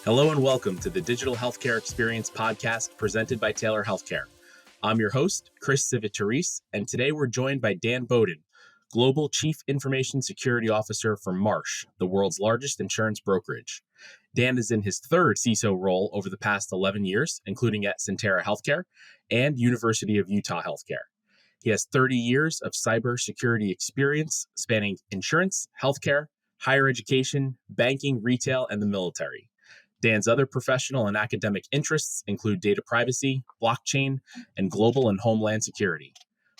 Hello and welcome to the Digital Healthcare Experience podcast presented by Taylor Healthcare. I'm your host, Chris Civit-Therese, and today we're joined by Dan Bowden, Global Chief Information Security Officer for Marsh, the world's largest insurance brokerage. Dan is in his third CISO role over the past 11 years, including at Sentara Healthcare and University of Utah Healthcare. He has 30 years of cybersecurity experience spanning insurance, healthcare, higher education, banking, retail, and the military. Dan's other professional and academic interests include data privacy, blockchain, and global and homeland security.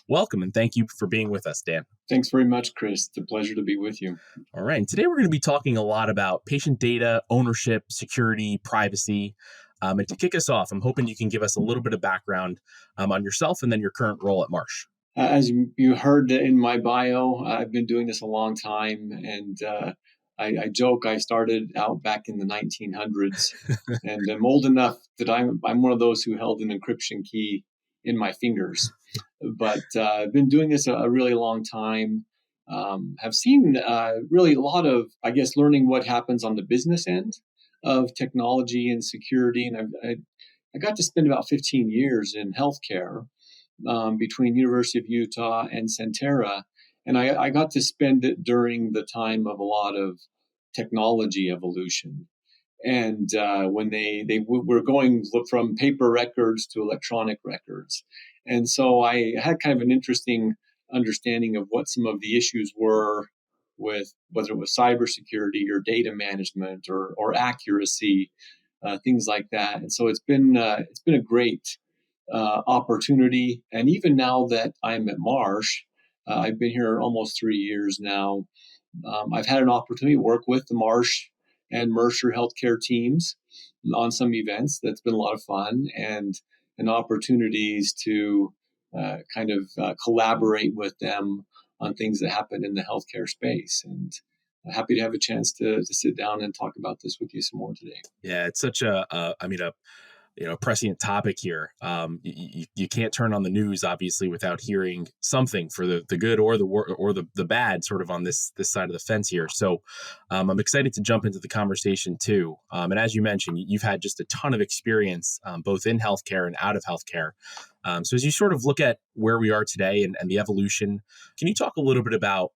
Welcome and thank you for being with us, Dan. Thanks very much, Chris. It's a pleasure to be with you. All right. And today we're going to be talking a lot about patient data, ownership, security, privacy. And to kick us off, I'm hoping you can give us a little bit of background on yourself and then your current role at Marsh. As you heard in my bio, I've been doing this a long time, and I joke I started out back in the 1900s, and I'm old enough that I'm one of those who held an encryption key in my fingers. But I've been doing this a really long time. Have seen really a lot of, learning what happens on the business end of technology and security, and I got to spend about 15 years in healthcare. Between University of Utah and Sentara. And I got to spend it during the time of a lot of technology evolution. And when they were going from paper records to electronic records. And so I had kind of an interesting understanding of what some of the issues were with whether it was cybersecurity or data management or accuracy, things like that. And so it's been a great opportunity. And even now that I'm at Marsh, I've been here almost 3 years now. I've had an opportunity to work with the Marsh and Mercer healthcare teams on some events. That's been a lot of fun and opportunities to collaborate with them on things that happen in the healthcare space. And happy to have a chance to sit down and talk about this with you some more today. Yeah, it's such a prescient topic here. You can't turn on the news, obviously, without hearing something for the good or the bad, sort of on this side of the fence here. So I'm excited to jump into the conversation too. And as you mentioned, you've had just a ton of experience, both in healthcare and out of healthcare. So as you sort of look at where we are today and the evolution, can you talk a little bit about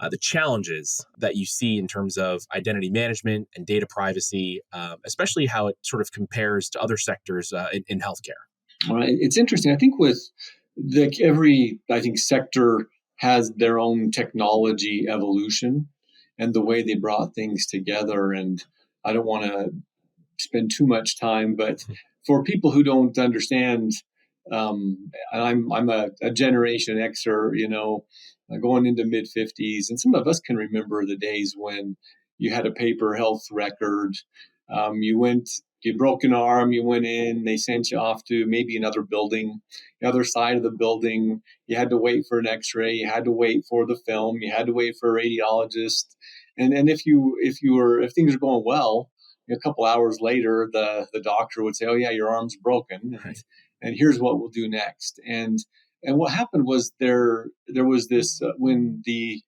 the challenges that you see in terms of identity management and data privacy, especially how it sort of compares to other sectors in healthcare? All right. It's interesting. I think with every sector has their own technology evolution and the way they brought things together. And I don't want to spend too much time, but for people who don't understand, I'm a Generation Xer, going into mid 50s. And some of us can remember the days when you had a paper health record. You broke an arm, you went in, they sent you off to maybe another building, the other side of the building. You had to wait for an x-ray, you had to wait for the film, you had to wait for a radiologist. And if things are going well, a couple hours later, the doctor would say, "Oh yeah, your arm's broken. And here's what we'll do next." And what happened was there was this when the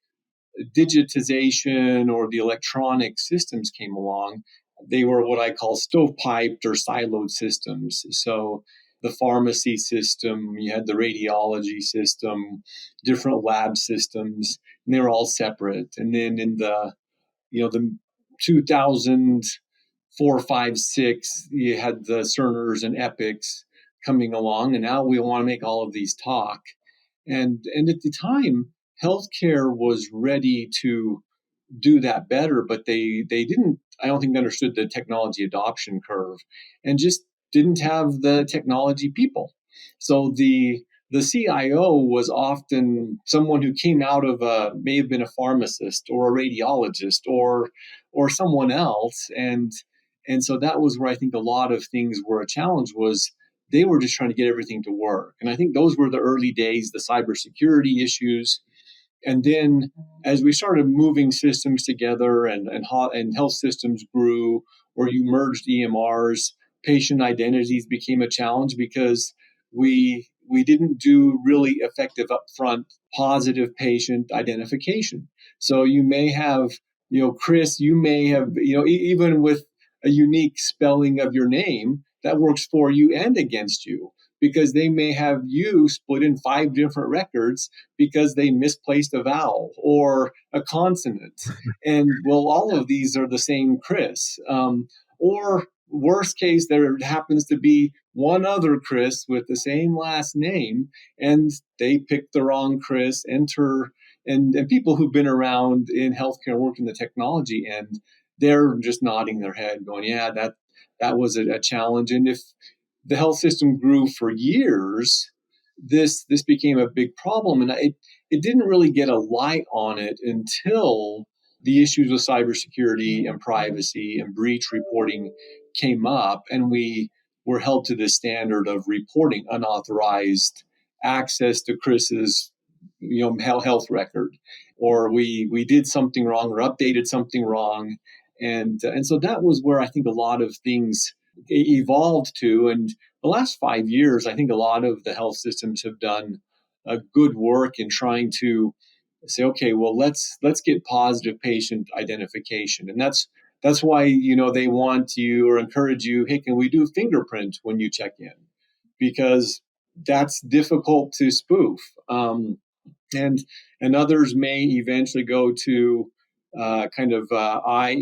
digitization or the electronic systems came along, they were what I call stovepiped or siloed systems. So the pharmacy system, you had the radiology system, different lab systems, and they were all separate. And then in the 2004, 5, 6, you had the Cerners and Epics coming along, and now we want to make all of these talk. And at the time, healthcare was ready to do that better, but they didn't, I don't think, understood the technology adoption curve and just didn't have the technology people. So the CIO was often someone who came out of may have been a pharmacist or a radiologist or someone else. And so that was where I think a lot of things were a challenge was they were just trying to get everything to work. And I think those were the early days, the cybersecurity issues. And then as we started moving systems together and health systems grew, or you merged EMRs, patient identities became a challenge because we didn't do really effective upfront positive patient identification. So you may have, Chris, you may have, even with a unique spelling of your name that works for you and against you, because they may have you split in 5 different records because they misplaced a vowel or a consonant. And well, all of these are the same Chris. Or worst case, there happens to be one other Chris with the same last name, and they picked the wrong Chris, and people who've been around in healthcare, worked in the technology end, they're just nodding their head going, yeah, that was a challenge. And if the health system grew for years, this became a big problem. And it didn't really get a light on it until the issues with cybersecurity and privacy and breach reporting came up, and we were held to the standard of reporting unauthorized access to Chris's health record, or we did something wrong or updated something wrong. And so that was where I think a lot of things evolved to. And the last 5 years, I think a lot of the health systems have done a good work in trying to say, okay, well, let's get positive patient identification. And that's why, they want you or encourage you, hey, can we do fingerprint when you check in? Because that's difficult to spoof. And others may eventually go to eye,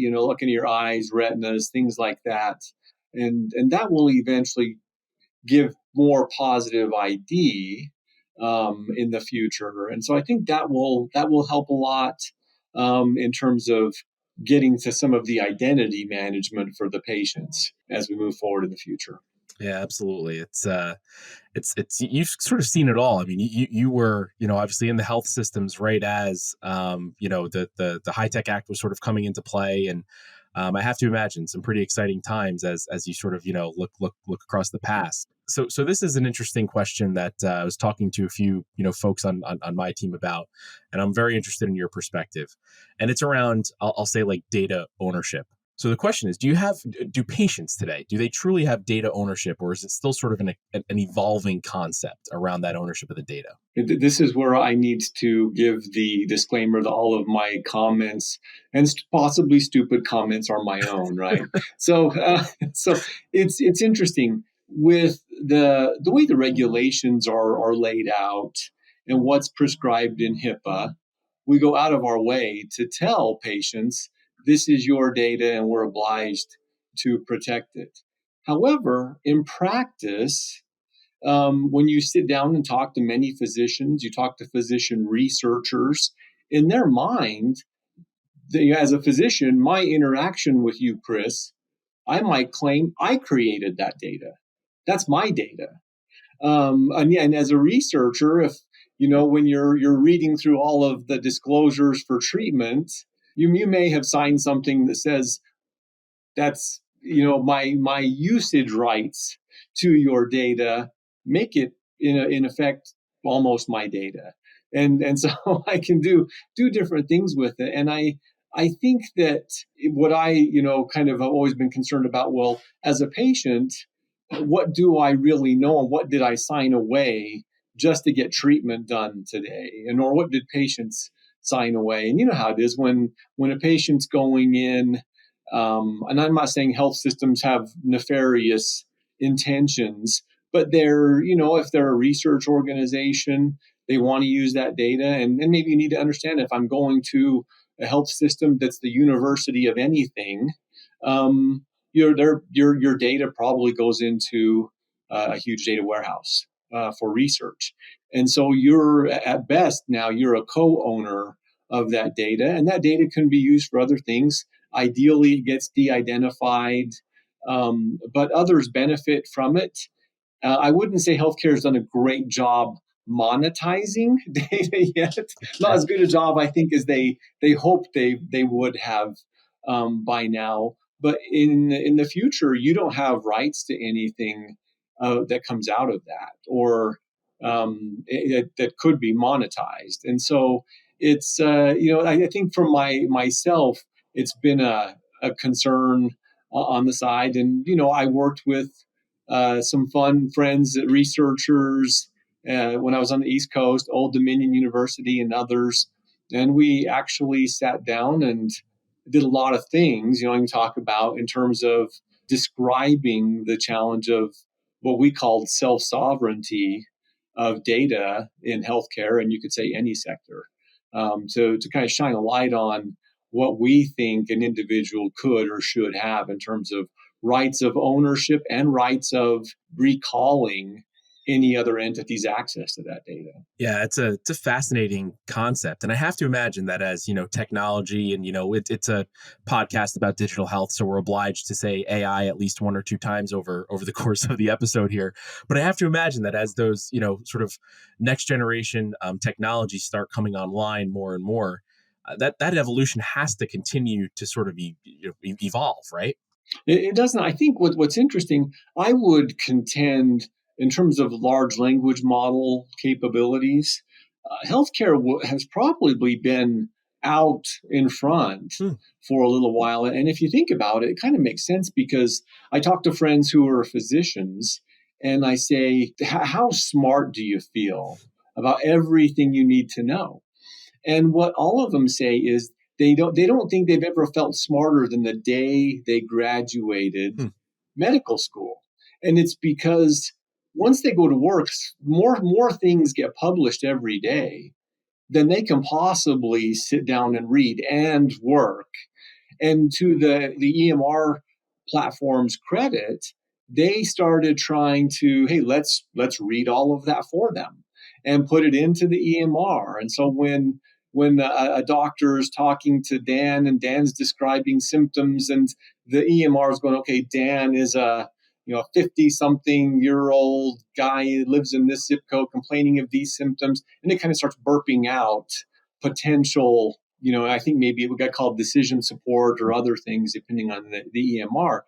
look into your eyes, retinas, things like that. And that will eventually give more positive ID in the future. And so I think that will help a lot in terms of getting to some of the identity management for the patients as we move forward in the future. Yeah, absolutely. It's you've sort of seen it all. I mean, you were, obviously in the health systems right as, the High Tech Act was sort of coming into play. And I have to imagine some pretty exciting times as you sort of, look across the past. So this is an interesting question that I was talking to a few, folks on my team about, and I'm very interested in your perspective. And it's around, I'll say, like, data ownership. So the question is, do patients today, do they truly have data ownership, or is it still sort of an evolving concept around that ownership of the data? This is where I need to give the disclaimer that all of my comments and possibly stupid comments are my own, right? So it's interesting with the way the regulations are laid out and what's prescribed in HIPAA. We go out of our way to tell patients, this is your data and we're obliged to protect it. However, in practice, when you sit down and talk to many physicians, you talk to physician researchers, in their mind, as a physician, my interaction with you, Chris, I might claim I created that data. That's my data. And as a researcher, if when you're reading through all of the disclosures for treatment, you may have signed something that says that's my usage rights to your data make it in effect almost my data, and so I can do different things with it. And I think that what I kind of have always been concerned about, well, as a patient, what do I really know, and what did I sign away just to get treatment done today, or what did patients sign away? And you know how it is when a patient's going in, and I'm not saying health systems have nefarious intentions, but they're, if they're a research organization, they want to use that data. And maybe you need to understand, if I'm going to a health system that's the university of anything, your data probably goes into a huge data warehouse for research. And so you're, at best, now you're a co-owner of that data, and that data can be used for other things. Ideally, it gets de-identified, but others benefit from it. I wouldn't say healthcare has done a great job monetizing data yet. Not as good a job, I think, as they hope they would have by now. But in the future, you don't have rights to anything that comes out of that, or that could be monetized. And so it's I think for myself, it's been a concern on the side. And I worked with some fun friends, researchers, when I was on the East Coast, Old Dominion University and others. And we actually sat down and did a lot of things, I can talk about in terms of describing the challenge of what we called self-sovereignty of data in healthcare, and you could say any sector, to kind of shine a light on what we think an individual could or should have in terms of rights of ownership and rights of recalling any other entity's access to that data. Yeah, it's a fascinating concept, and I have to imagine that as technology, and it's a podcast about digital health, so we're obliged to say AI at least one or two times over the course of the episode here. But I have to imagine that as those sort of next generation technologies start coming online more and more, that evolution has to continue to sort of evolve, right? It doesn't. I think what's interesting, I would contend in terms of large language model capabilities, healthcare has probably been out in front Hmm. for a little while. And if you think about it, it kind of makes sense because I talk to friends who are physicians and I say, how smart do you feel about everything you need to know? And what all of them say is they don't think they've ever felt smarter than the day they graduated Hmm. medical school. And it's because once they go to work, more things get published every day than they can possibly sit down and read and work. And to the EMR platform's credit, they started trying to, hey, let's read all of that for them and put it into the EMR. And so when a doctor is talking to Dan and Dan's describing symptoms and the EMR is going, okay, Dan is a 50 something year old guy who lives in this zip code complaining of these symptoms, and it kind of starts burping out potential, I think maybe it got called decision support or other things depending on the EMR.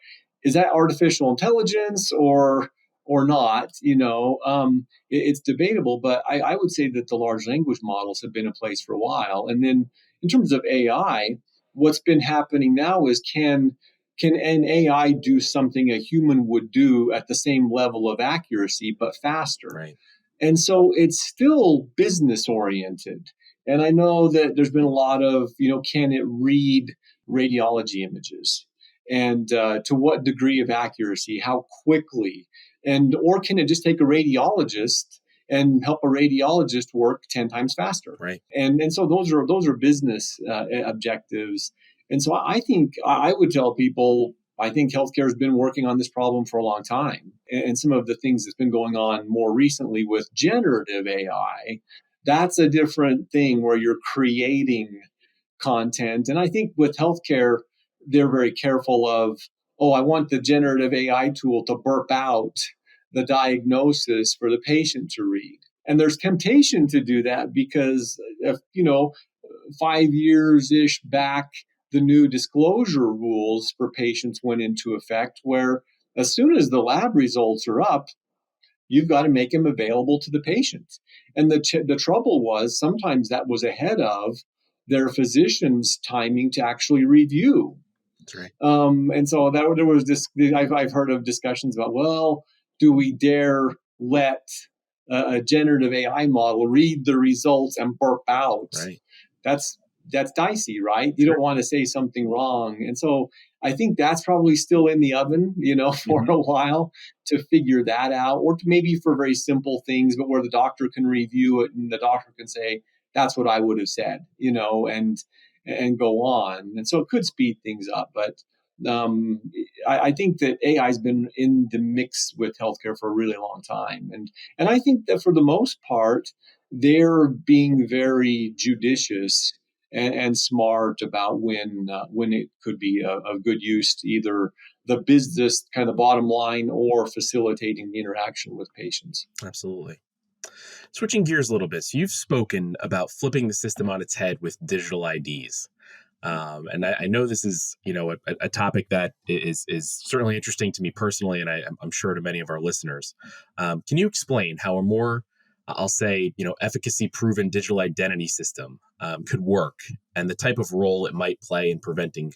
Is that artificial intelligence or not? It's debatable, but I would say that the large language models have been in place for a while. And then in terms of AI, what's been happening now is can an AI do something a human would do at the same level of accuracy but faster? Right. And so it's still business oriented. And I know that there's been a lot of, can it read radiology images? And to what degree of accuracy? How quickly? Or can it just take a radiologist and help a radiologist work 10 times faster? Right. And so those are business objectives. And so I think I would tell people, I think healthcare has been working on this problem for a long time. And some of the things that's been going on more recently with generative AI, that's a different thing where you're creating content. And I think with healthcare, they're very careful of, I want the generative AI tool to burp out the diagnosis for the patient to read. And there's temptation to do that because, if, 5 years ish back, the new disclosure rules for patients went into effect, where as soon as the lab results are up, you've got to make them available to the patient. And the trouble was sometimes that was ahead of their physician's timing to actually review. That's right. And so there was this. I've heard of discussions about, well, do we dare let a generative AI model read the results and burp out? Right. That's dicey, right? You don't want to say something wrong. And so I think that's probably still in the oven, for a while to figure that out, or maybe for very simple things, but where the doctor can review it and the doctor can say, that's what I would have said, and go on. And so it could speed things up. But I think that AI has been in the mix with healthcare for a really long time. And I think that for the most part, they're being very judicious and smart about when it could be of good use to either the business kind of bottom line or facilitating the interaction with patients. Absolutely. Switching gears a little bit, so you've spoken about flipping the system on its head with digital IDs. And I know this is, a topic that is certainly interesting to me personally, and I'm sure to many of our listeners. Can you explain how a more, I'll say, efficacy proven digital identity system could work, and the type of role it might play in preventing,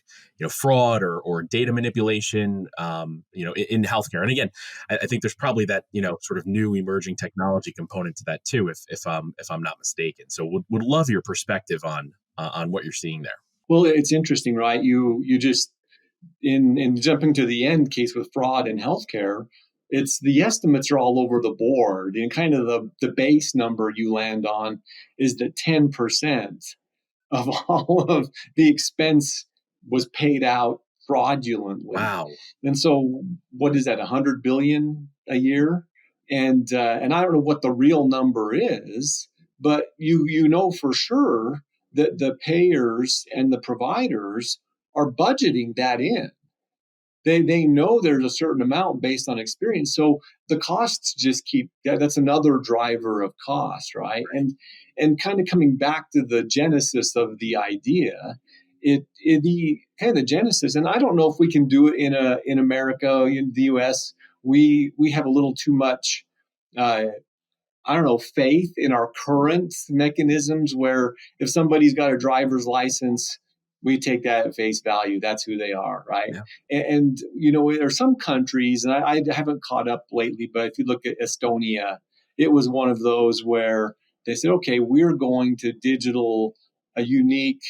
fraud or data manipulation, in healthcare? And again, I think there's probably that, sort of new emerging technology component to that too, if I'm not mistaken. So would love your perspective on what you're seeing there. Well, it's interesting, right? You just in jumping to the end case with fraud in healthcare, it's the estimates are all over the board, and kind of the base number you land on is that 10% of all of the expense was paid out fraudulently. Wow. And so, what is that? 100 billion a year, and I don't know what the real number is, but you know for sure that the payers and the providers are budgeting that in. They know there's a certain amount based on experience. So the costs just keep that's another driver of cost, right? And kind of coming back to the genesis of the idea, the kind of the genesis, and I don't know if we can do it in America, in the US. We have a little too much I don't know, faith in our current mechanisms where if somebody's got a driver's license, we take that at face value. That's who they are, right? Yeah. And you know, there are some countries, and I haven't caught up lately, but if you look at Estonia, it was one of those where they said, okay, we're going to digital a unique,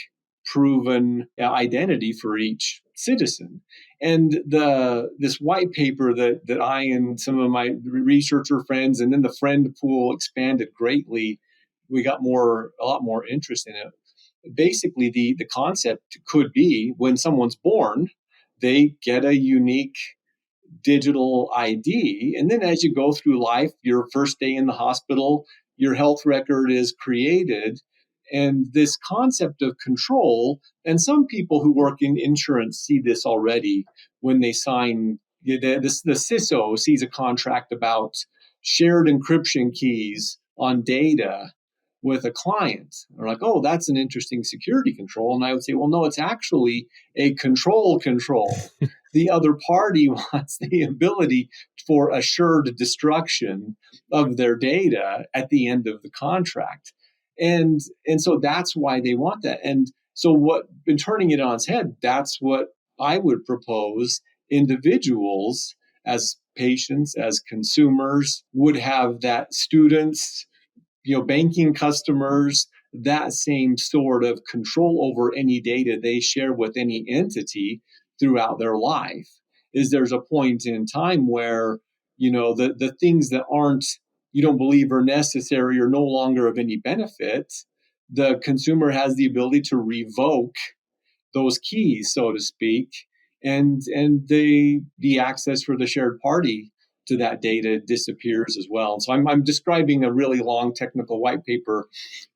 proven identity for each citizen. And this white paper that I and some of my researcher friends and then the friend pool expanded greatly, we got a lot more interest in it. Basically, the concept could be when someone's born, they get a unique digital ID. And then as you go through life, your first day in the hospital, your health record is created. And this concept of control, and some people who work in insurance see this already when they sign, the CISO sees a contract about shared encryption keys on data with a client. They're like, oh, that's an interesting security control. And I would say, well, no, it's actually a control. The other party wants the ability for assured destruction of their data at the end of the contract. And so that's why they want that. And so in turning it on its head, that's what I would propose individuals as patients, as consumers would have, that students, banking customers, that same sort of control over any data they share with any entity throughout their life. Is there's a point in time where, the things that you don't believe are necessary or no longer of any benefit, the consumer has the ability to revoke those keys, so to speak, and the access for the shared party to that data disappears as well. And so I'm describing a really long technical white paper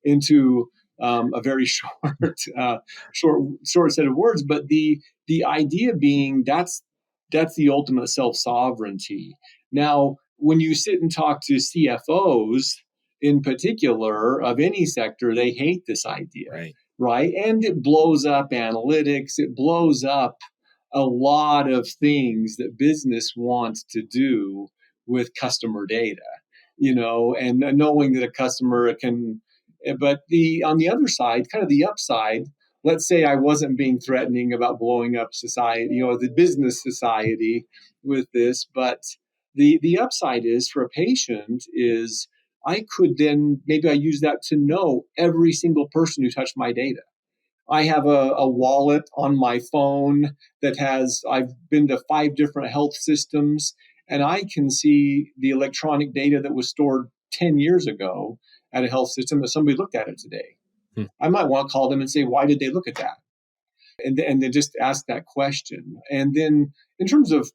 into a very short set of words, but the idea being that's the ultimate self-sovereignty. Now, when you sit and talk to CFOs in particular of any sector, they hate this idea, right? And it blows up analytics, it blows up a lot of things that business wants to do with customer data, and knowing that a customer can, but on the other side, kind of the upside, let's say I wasn't being threatening about blowing up society, the business society with this, but the upside is for a patient is I could then, maybe I use that to know every single person who touched my data. I have a wallet on my phone I've been to 5 different health systems, and I can see the electronic data that was stored 10 years ago at a health system that somebody looked at it today. I might want to call them and say, why did they look at that? And then just ask that question. And then in terms of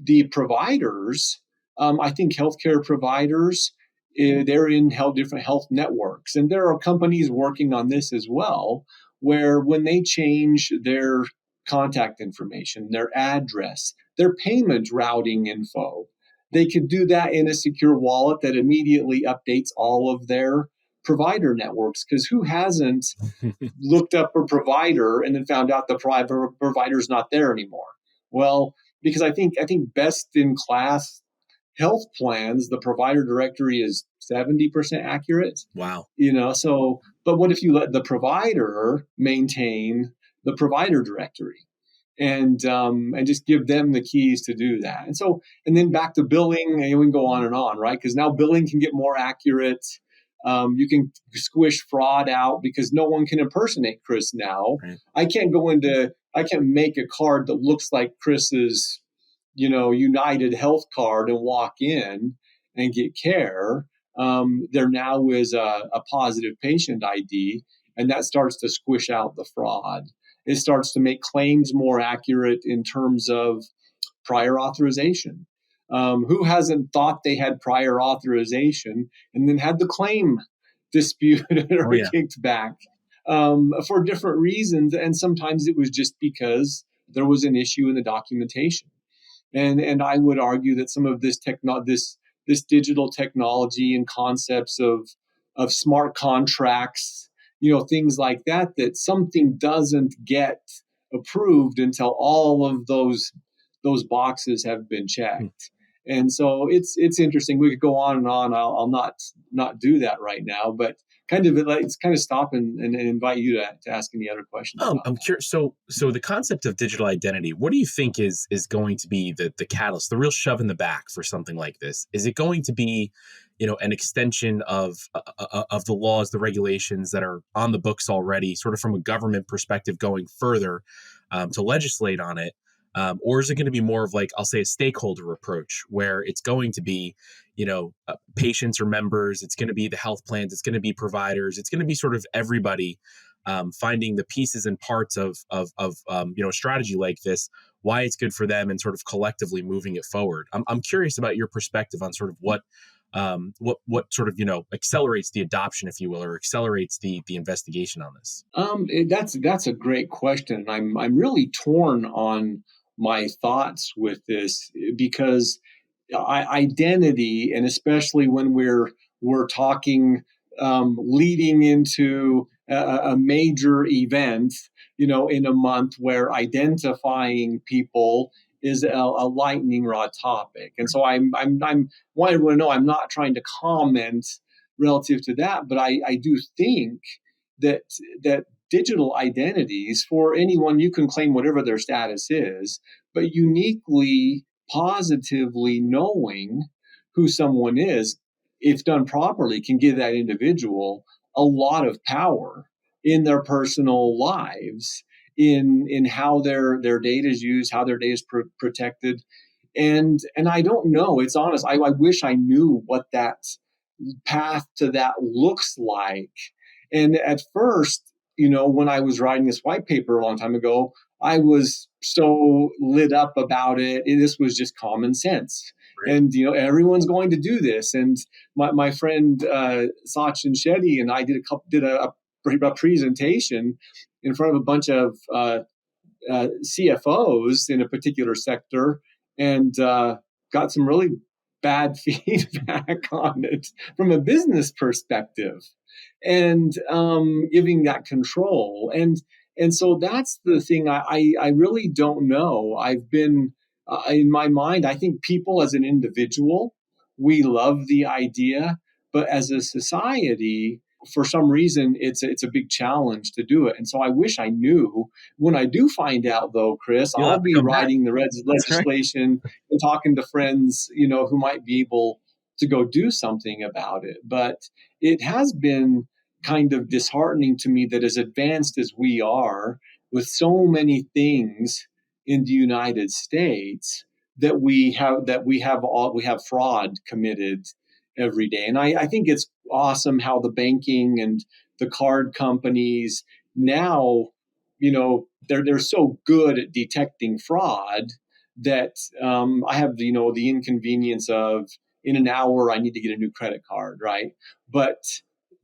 the providers, I think healthcare providers, they're in different health networks. And there are companies working on this as well, where when they change their contact information, their address, their payment routing info, they could do that in a secure wallet that immediately updates all of their provider networks. Because who hasn't looked up a provider and then found out the provider's not there anymore? Well, because I think best in class health plans, the provider directory is 70% accurate. Wow. So, but what if you let the provider maintain the provider directory and just give them the keys to do that? And so, and then back to billing, and we can go on and on, right? Because now billing can get more accurate. You can squish fraud out because no one can impersonate Chris now. Right. I can't make a card that looks like Chris's, United Health card and walk in and get care. There now is a positive patient ID, and that starts to squish out the fraud. It starts to make claims more accurate in terms of prior authorization. Who hasn't thought they had prior authorization and then had the claim disputed or kicked back for different reasons? And sometimes it was just because there was an issue in the documentation. And I would argue that some of this digital technology and concepts of smart contracts, things like that, that something doesn't get approved until all of those boxes have been checked. And so it's interesting. We could go on and on. I'll not do that right now, but let's kind of stop and invite you to ask any other questions. I'm curious. So the concept of digital identity, what do you think is going to be the catalyst, the real shove in the back for something like this? Is it going to be, an extension of the laws, the regulations that are on the books already, sort of from a government perspective, going further to legislate on it? Or is it going to be more of like, I'll say, a stakeholder approach where it's going to be, patients or members, it's going to be the health plans, it's going to be providers, it's going to be sort of everybody finding the pieces and parts of a strategy like this, why it's good for them, and sort of collectively moving it forward. I'm curious about your perspective on sort of what sort of accelerates the adoption, if you will, or accelerates the investigation on this. That's a great question. I'm really torn on my thoughts with this because identity, and especially when we're talking leading into a major event, in a month where identifying people is a lightning rod topic. And so I'm wanting everyone to know I'm not trying to comment relative to that, but I do think that digital identities, for anyone, you can claim whatever their status is, but uniquely, positively knowing who someone is, if done properly, can give that individual a lot of power in their personal lives, in how their data is used, how their data is protected. And I don't know. It's honest. I wish I knew what that path to that looks like. And at first, when I was writing this white paper a long time ago, I was so lit up about it. This was just common sense. Right. And, everyone's going to do this. And my friend Sachin Shetty and I did a presentation in front of a bunch of CFOs in a particular sector, and got some really bad feedback on it from a business perspective, and giving that control. And so that's the thing. I really don't know. I've been in my mind, I think people as an individual, we love the idea, but as a society, for some reason, it's a big challenge to do it. And so I wish I knew. When I do find out, though, Chris, I'll be writing the legislation and talking to friends, who might be able to go do something about it. But it has been kind of disheartening to me that as advanced as we are with so many things in the United States, that we have fraud committed every day. And I think it's awesome how the banking and the card companies now, they're so good at detecting fraud that I have the inconvenience of, in an hour I need to get a new credit card, right? But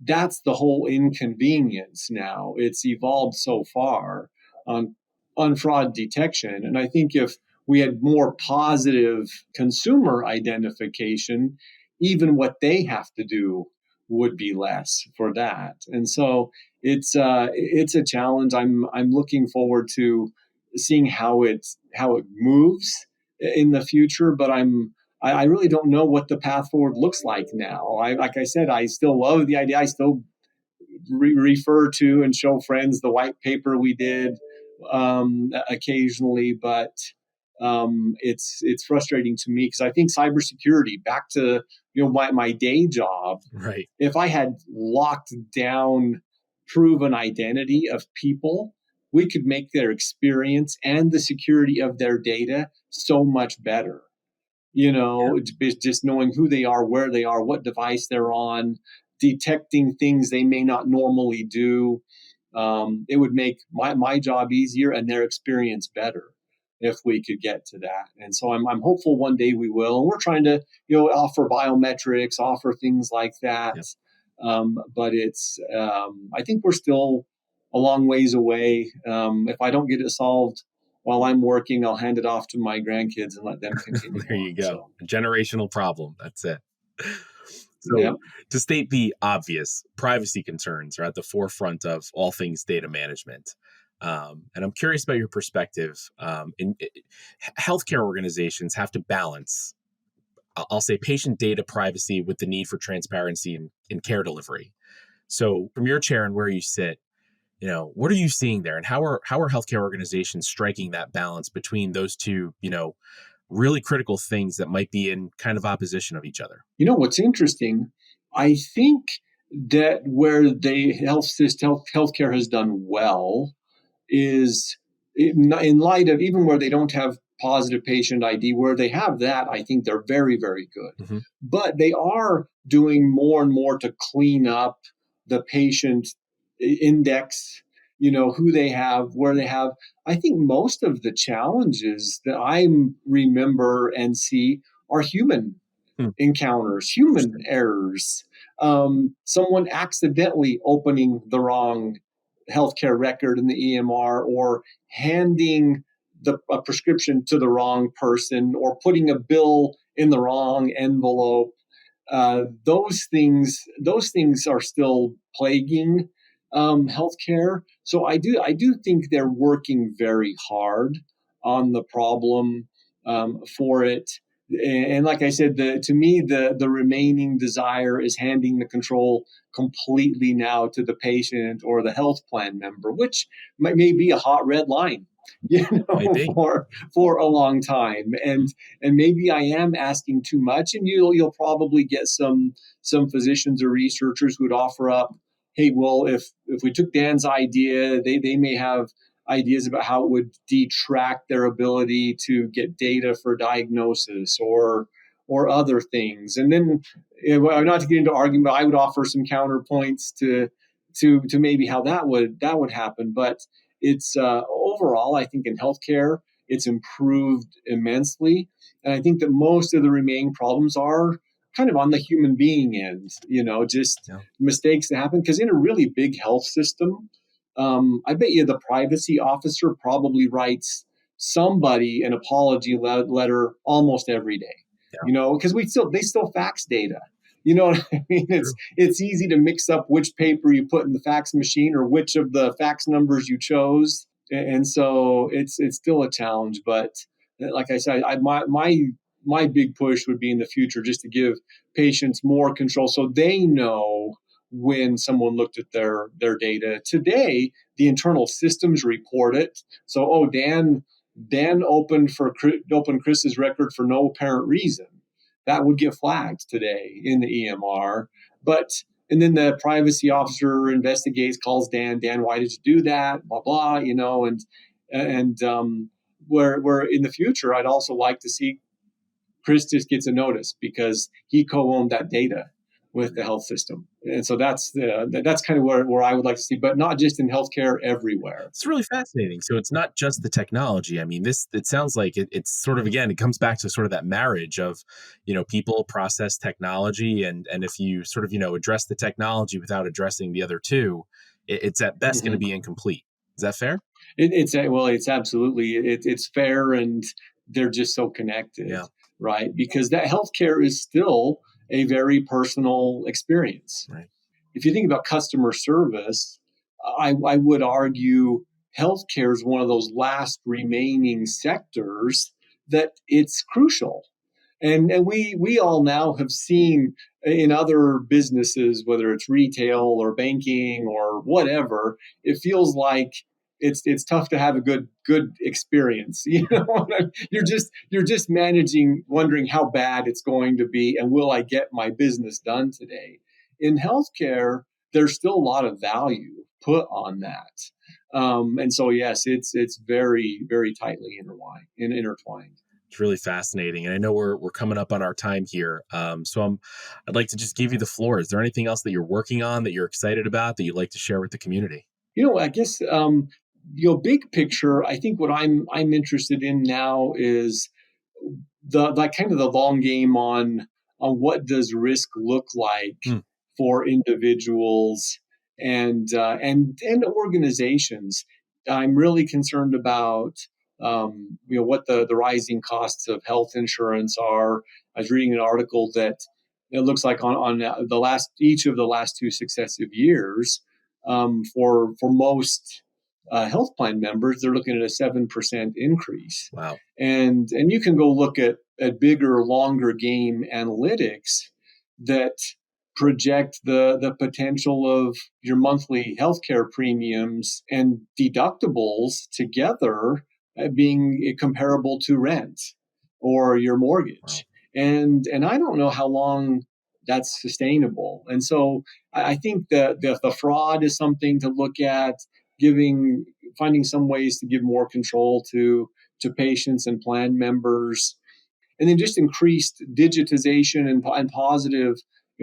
that's the whole inconvenience now. It's evolved so far on fraud detection. And I think if we had more positive consumer identification, even what they have to do would be less for that. And so it's a challenge. I'm looking forward to seeing how it moves in the future, but I really don't know what the path forward looks like now. Like I said, I still love the idea. I still refer to and show friends the white paper we did occasionally, but it's frustrating to me because I think cybersecurity, back to my day job, Right. if I had locked down proven identity of people, we could make their experience and the security of their data so much better. Just knowing who they are, where they are, what device they're on, detecting things they may not normally do. It would make my job easier and their experience better if we could get to that. And so I'm hopeful one day we will. And we're trying to offer biometrics, offer things like that. Yep. But I think we're still a long ways away. If I don't get it solved while I'm working, I'll hand it off to my grandkids and let them continue. There you go. So. A generational problem. That's it. So, Yep. to state the obvious, privacy concerns are at the forefront of all things data management. And I'm curious about your perspective. Healthcare organizations have to balance, I'll say, patient data privacy with the need for transparency in care delivery. So, from your chair and where you sit, what are you seeing there, and how are healthcare organizations striking that balance between those two, really critical things that might be in kind of opposition of each other? What's interesting, I think that where the healthcare has done well is in light of, even where they don't have positive patient ID, where they have that, I think they're very, very good. Mm-hmm. But they are doing more and more to clean up the patient index, who they have, where they have. I think most of the challenges that I remember and see are human encounters, human errors. Someone accidentally opening the wrong healthcare record in the EMR, or handing a prescription to the wrong person, or putting a bill in the wrong envelope. Those things are still plaguing healthcare. So I do think they're working very hard on the problem for it. And like I said, to me, the remaining desire is handing the control completely now to the patient or the health plan member, which may be a hot red line, for a long time. And maybe I am asking too much. And you'll probably get some physicians or researchers who would offer up, hey, well, if we took Dan's idea, they may have ideas about how it would detract their ability to get data for diagnosis or other things. And then, not to get into argument, I would offer some counterpoints to maybe how that would happen. But it's overall, I think in healthcare, it's improved immensely. And I think that most of the remaining problems are kind of on the human being end, mistakes that happen. Because in a really big health system, I bet you the privacy officer probably writes somebody an apology letter almost every day. Because they still fax data. You know what I mean? It's easy to mix up which paper you put in the fax machine or which of the fax numbers you chose, and so it's still a challenge. But like I said, my big push would be in the future just to give patients more control, so they know when someone looked at their data. Today, the internal systems report it. So, Dan opened Chris's record for no apparent reason. That would get flagged today in the EMR. And then the privacy officer investigates, calls Dan, why did you do that? Blah, blah, and where in the future, I'd also like to see Chris just gets a notice because he co-owned that data with the health system. And so that's kind of where I would like to see, but not just in healthcare, everywhere. It's really fascinating. So it's not just the technology. I mean, it sounds like it's sort of, again, it comes back to sort of that marriage of, people, process, technology. And if you sort of, address the technology without addressing the other two, it's at best going to be incomplete. Is that fair? It's absolutely, it's fair. And they're just so connected, right? Because that healthcare is still a very personal experience. Right. If you think about customer service, I would argue healthcare is one of those last remaining sectors that it's crucial. And we all now have seen in other businesses, whether it's retail or banking or whatever, it feels like it's tough to have a good experience. You're just managing, wondering how bad it's going to be, and will I get my business done today? In healthcare, there's still a lot of value put on that, and so yes, it's very, very tightly intertwined. It's really fascinating, and I know we're coming up on our time here. I'd like to just give you the floor. Is there anything else that you're working on that you're excited about that you'd like to share with the community? I guess big picture. I think what I'm interested in now is the like kind of the long game on what does risk look like Hmm. for individuals and organizations. I'm really concerned about what the rising costs of health insurance are. I was reading an article that it looks like on each of the last two successive years, for most health plan members, they're looking at a 7% increase. Wow. And you can go look at bigger, longer game analytics that project the potential of your monthly healthcare premiums and deductibles together being comparable to rent or your mortgage. Wow. And I don't know how long that's sustainable. And so I think that the fraud is something to look at, finding some ways to give more control to patients and plan members, and then just increased digitization and positive,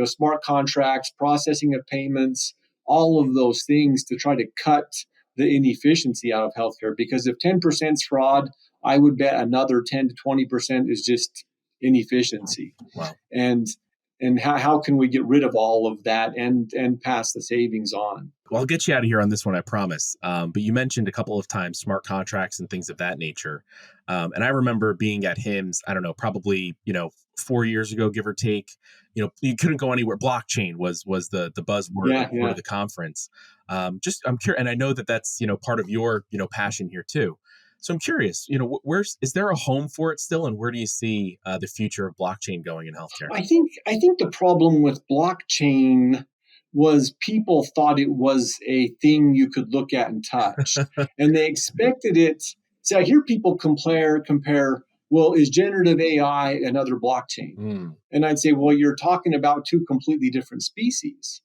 smart contracts, processing of payments, all of those things to try to cut the inefficiency out of healthcare. Because if 10% is fraud, I would bet another 10 to 20% is just inefficiency. Wow. And how can we get rid of all of that and pass the savings on? Well, I'll get you out of here on this one, I promise. But you mentioned a couple of times smart contracts and things of that nature. And I remember being at HIMSS, I don't know, probably, 4 years ago, give or take. You couldn't go anywhere. Blockchain was the buzzword word of the conference. I'm curious, and I know that's part of your passion here too. So I'm curious, is there a home for it still, and where do you see the future of blockchain going in healthcare? I think the problem with blockchain was people thought it was a thing you could look at and touch, and they expected it. So I hear people compare. Well, is generative AI another blockchain? Mm. And I'd say, well, you're talking about two completely different species.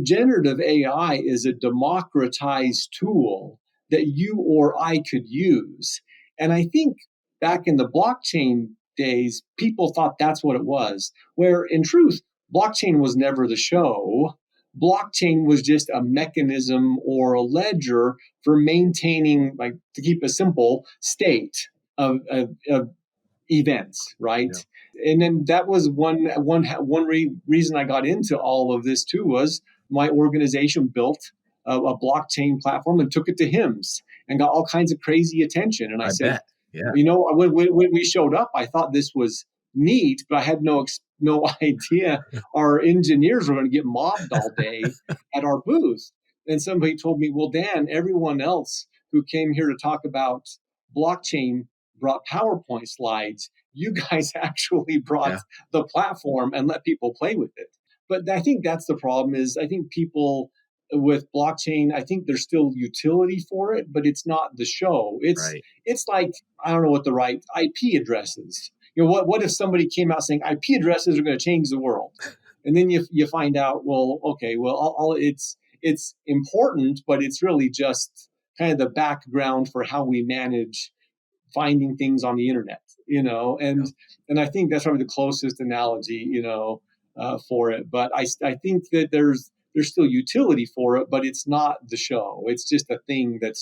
Generative AI is a democratized tool that you or I could use. And I think back in the blockchain days, people thought that's what it was, where in truth, blockchain was never the show. Blockchain was just a mechanism or a ledger for maintaining, like, to keep a simple, state of events, right? Yeah. And then that was one reason I got into all of this too, was my organization built a blockchain platform and took it to HIMSS and got all kinds of crazy attention. And I said, yeah. When we showed up, I thought this was neat, but I had no idea our engineers were going to get mobbed all day at our booth. And somebody told me, well, Dan, everyone else who came here to talk about blockchain brought PowerPoint slides. You guys actually brought the platform and let people play with it. But I think that's the problem. Is I think people with blockchain, I think there's still utility for it, but it's not the show. It's like, I don't know what the right IP address is. What if somebody came out saying IP addresses are going to change the world? And then you find out, well, okay, well, it's important, but it's really just kind of the background for how we manage finding things on the internet, and I think that's probably the closest analogy, for it. But I think that there's still utility for it, but it's not the show. It's just a thing that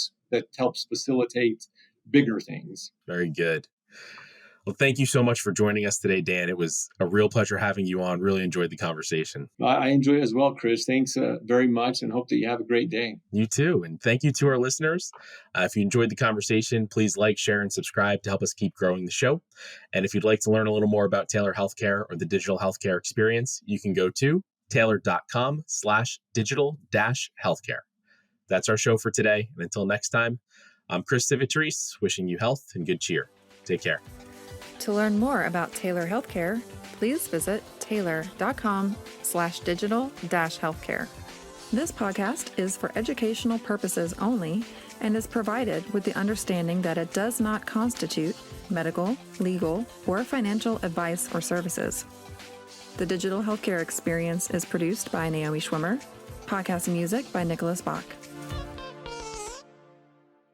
helps facilitate bigger things. Very good. Well, thank you so much for joining us today, Dan. It was a real pleasure having you on. Really enjoyed the conversation. I enjoyed it as well, Chris. Thanks very much, and hope that you have a great day. You too. And thank you to our listeners. If you enjoyed the conversation, please like, share, and subscribe to help us keep growing the show. And if you'd like to learn a little more about Taylor Healthcare or the digital healthcare experience, you can go to taylor.com/digital-healthcare. That's our show for today. And until next time, I'm Chris Civitaris, wishing you health and good cheer. Take care. To learn more about Taylor Healthcare, please visit taylor.com/digital-healthcare. This podcast is for educational purposes only and is provided with the understanding that it does not constitute medical, legal, or financial advice or services. The Digital Healthcare Experience is produced by Naomi Schwimmer. Podcast music by Nicholas Bach.